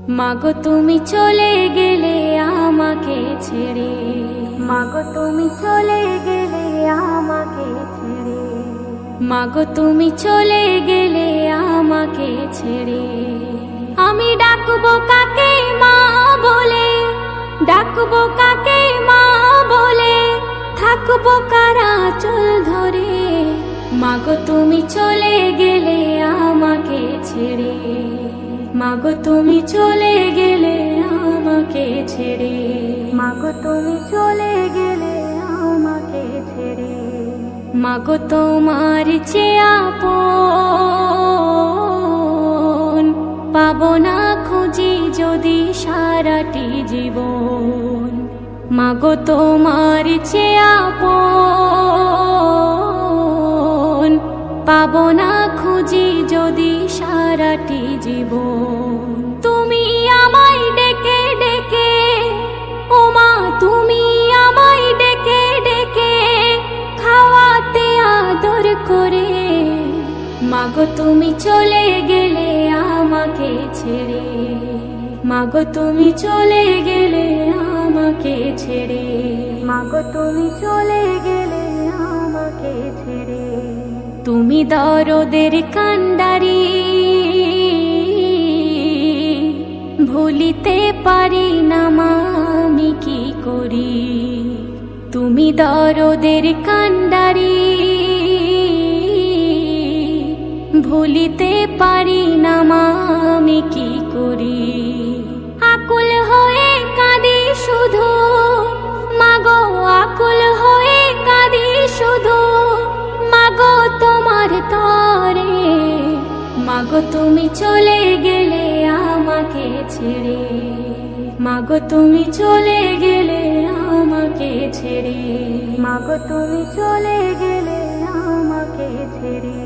মাগো তুমি চলে গেলে আমাকে ছেড়ে, মাগো তুমি চলে গেলে আমাকে ছেড়ে, মাগো তুমি চলে গেলে আমাকে ছেড়ে। আমি ডাকবো কাকে মা বলে, ডাকবো কাকে মা বলে, থাকবো কারা চুল ধরে। মাগো তুমি চলে গেলে আমাকে ছেড়ে, মাগো তুমি চলে গেলে আমাকে ছেড়ে, মাগো তুমি চলে গেলে আমাকে ছেড়ে। মাগো তোমার চেয়ে আপন পাবো না খুঁজি যদি সারাটি জীবন। মাগো তোমার চেয়ে আপন পাবো না খুঁজি যদি সারাটি জীবন। তুমি আমায় ডেকে ডেকে, ও মা তুমি আমায় ডেকে ডেকে খাওয়াতে আদর করে। মাগো তুমি চলে গেলে আমাকে ছেড়ে, মাগো তুমি চলে গেলে আমাকে ছেড়ে, মাগো তুমি চলে গেলে আমাকে ছেড়ে। তুমি দরদের কান্ডারি ভুলিতে পারি না মা আমি কি করি। তুমি দরদের কান্ডারি ভুলিতে পারি না মা আমি কি করি। আকুল হয়ে কাঁদি শুধু মাগো, আকুল হয়ে কাঁদি শুধু মাগো তোমার তরে। মাগো তুমি চলে গেলে আমাকে ছেড়ে, মাগো তুমি চলে গেলে আমাকে ছেড়ে, মাগো তুমি চলে গেলে আমাকে ছেড়ে।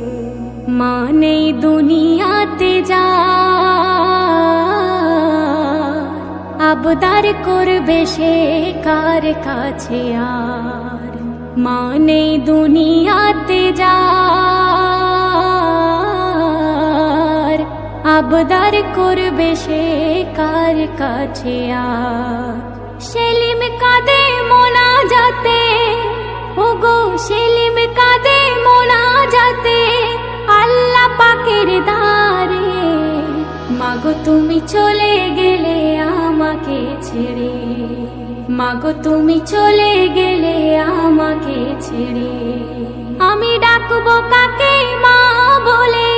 মা নেই দুনিয়াতে যা আবদার করবে সে কার কাছে আর। মা নেই দুনিয়াতে যা আবদার করবে সে কার কাছে আর। সেলিম কাঁদে মোনা যাতে, ওগো সেলিম কাঁদে মোনা যাতে আল্লাহ পাকের দ্বারে। মাগো তুমি চলে গেলে আমাকে ছেড়ে, মাগো তুমি চলে গেলে আমাকে ছেড়ে। আমি ডাকবো কাকে মা বলে,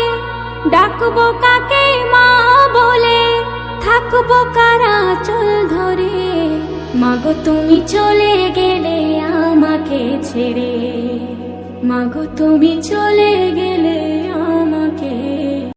ডাকবো কাকে মা বলে, থাকবো কারা চুল ধরে। মাগো তুমি চলে গেলে আমাকে ছেড়ে, মাগো তুমি চলে গেলে